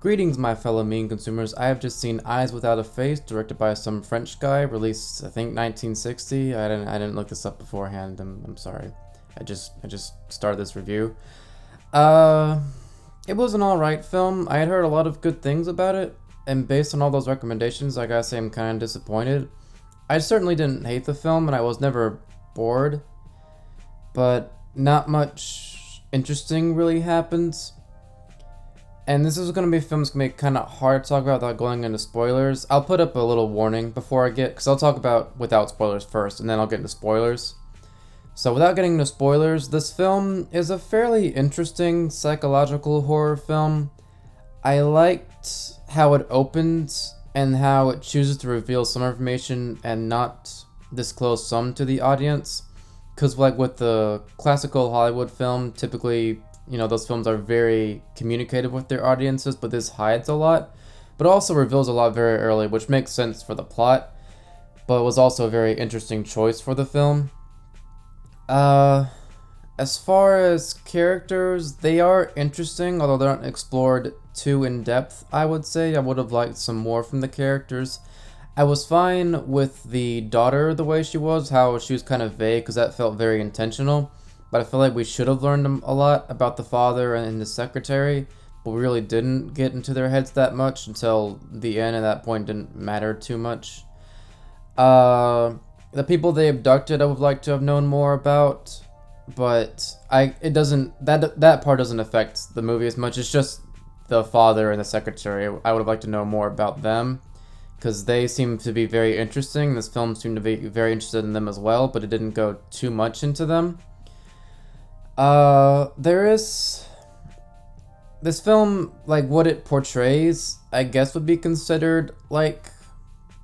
Greetings, my fellow meme consumers. I have just seen Eyes Without a Face, directed by some French guy, released I think 1960. I didn't look this up beforehand. I'm sorry. I just started this review. Uh, it was an alright film. I had heard a lot of good things about it, and based on all those recommendations, I gotta say I'm kind of disappointed. I certainly didn't hate the film, and I was never bored, but not much interesting really happens. And this is going to be a film that's going to be kind of hard to talk about without going into spoilers. I'll put up a little warning before I get, because I'll talk about without spoilers first, and then I'll get into spoilers. So without getting into spoilers, this film is a fairly interesting psychological horror film. I liked how it opened and how it chooses to reveal some information and not disclose some to the audience. Because like with the classical Hollywood film, typically those films are very communicative with their audiences, but this hides a lot, but also reveals a lot very early, which makes sense for the plot, but was also a very interesting choice for the film. As far as characters, they are interesting, although they aren't explored too in depth, I would say. I would have liked some more from the characters. I was fine with the daughter, the way she was, how she was kind of vague, because that felt very intentional. But I feel like we should have learned a lot about the father and the secretary, but we really didn't get into their heads that much until the end, and that point didn't matter too much. The people they abducted, I would like to have known more about, but that part doesn't affect the movie as much. It's just the father and the secretary. I would have liked to know more about them, because they seem to be very interesting. This film seemed to be very interested in them as well, but it didn't go too much into them. This film, like what it portrays, I guess would be considered like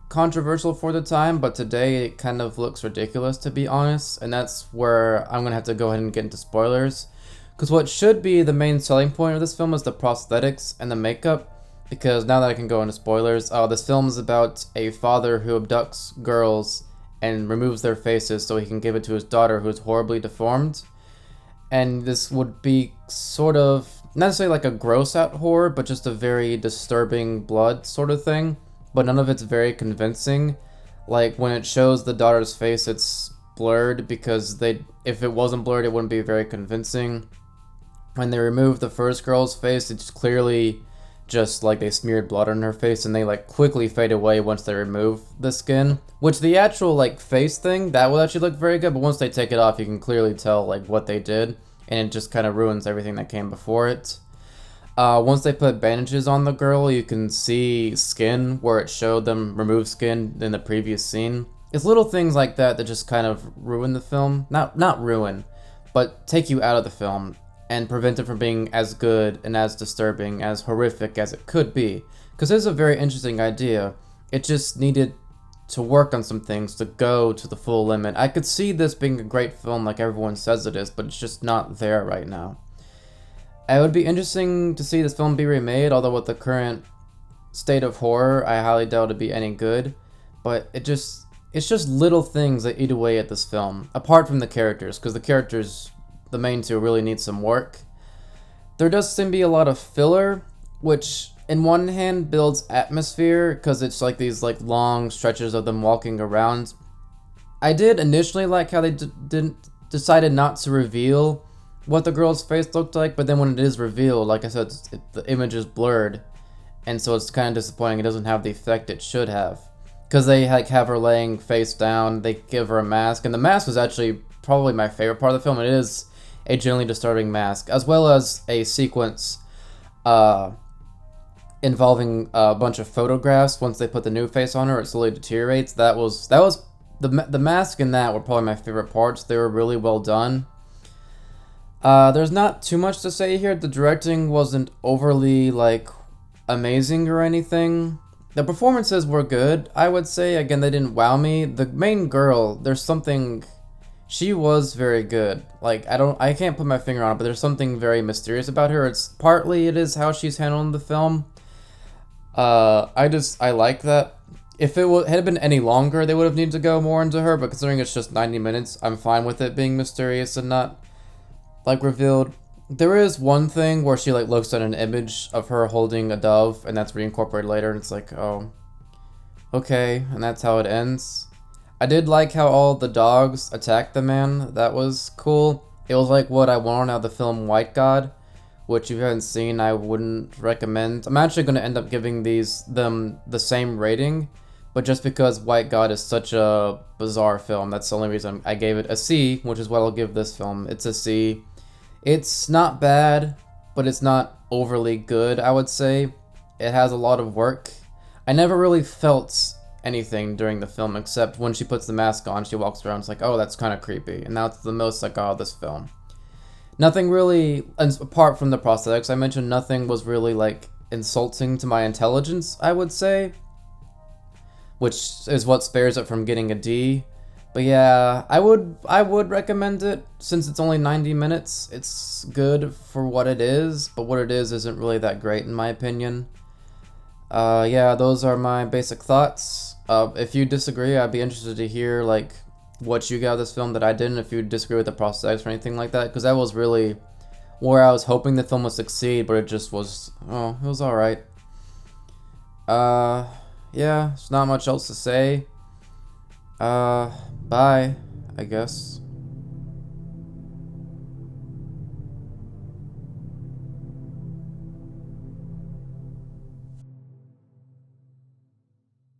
controversial for the time, but today it kind of looks ridiculous, to be honest, and that's where I'm gonna have to go ahead and get into spoilers. Because what should be the main selling point of this film is the prosthetics and the makeup, because now that I can go into spoilers, this film is about a father who abducts girls and removes their faces so he can give it to his daughter who is horribly deformed. And this would be sort of, not necessarily like a gross out horror, but just a very disturbing blood sort of thing. But none of it's very convincing. Like when it shows the daughter's face, it's blurred because if it wasn't blurred, it wouldn't be very convincing. When they remove the first girl's face, it's clearly just like they smeared blood on her face, and they like quickly fade away once they remove the skin. Which the actual like face thing, that will actually look very good, but once they take it off, you can clearly tell like what they did, and it just kind of ruins everything that came before it. Once they put bandages on the girl, you can see skin where it showed them remove skin in the previous scene. It's little things like that that just kind of ruin the film. Not ruin, but take you out of the film and prevent it from being as good and as disturbing, as horrific as it could be. Because it's a very interesting idea. It just needed to work on some things to go to the full limit. I could see this being a great film like everyone says it is, but it's just not there right now. It would be interesting to see this film be remade, although with the current state of horror, I highly doubt it'd be any good. But it's just little things that eat away at this film, apart from the characters, because the characters, the main two, really need some work. There does seem to be a lot of filler, which in one hand builds atmosphere, because it's like these like long stretches of them walking around. I did initially like how they decided not to reveal what the girl's face looked like, but then when it is revealed, like I said, the image is blurred, and so it's kind of disappointing. It doesn't have the effect it should have, because they like have her laying face down, they give her a mask, and the mask was actually probably my favorite part of the film. It is a genuinely disturbing mask, as well as a sequence involving a bunch of photographs. Once they put the new face on her, it slowly deteriorates. That was the mask in that were probably my favorite parts. They were really well done. There's not too much to say here. The directing wasn't overly like amazing or anything. The performances were good, I would say. Again, they didn't wow me. The main girl, she was very good. Like, I can't put my finger on it, but there's something very mysterious about her. It is how she's handling the film. I like that. If it had been any longer, they would have needed to go more into her, but considering it's just 90 minutes, I'm fine with it being mysterious and not like revealed. There is one thing where she like looks at an image of her holding a dove, and that's reincorporated later, and it's like, oh, okay, and that's how it ends. I did like how all the dogs attacked the man. That was cool. It was like what I wanted out of the film White God, which if you haven't seen, I wouldn't recommend. I'm actually going to end up giving them the same rating, but just because White God is such a bizarre film, that's the only reason I gave it a C, which is what I'll give this film. It's a C. It's not bad, but it's not overly good, I would say. It has a lot of work. I never really felt anything during the film, except when she puts the mask on, she walks around, it's like, oh, that's kind of creepy. And that's the most I got of this film. Nothing really, apart from the prosthetics I mentioned, nothing was really, like, insulting to my intelligence, I would say. Which is what spares it from getting a D. But yeah, I would recommend it, since it's only 90 minutes. It's good for what it is, but what it is isn't really that great in my opinion. Yeah, those are my basic thoughts. If you disagree, I'd be interested to hear, like, what you got of this film that I didn't, if you disagree with the prosthetics or anything like that, because that was really where I was hoping the film would succeed, but it just was, oh, it was alright. Yeah, there's not much else to say. Bye, I guess.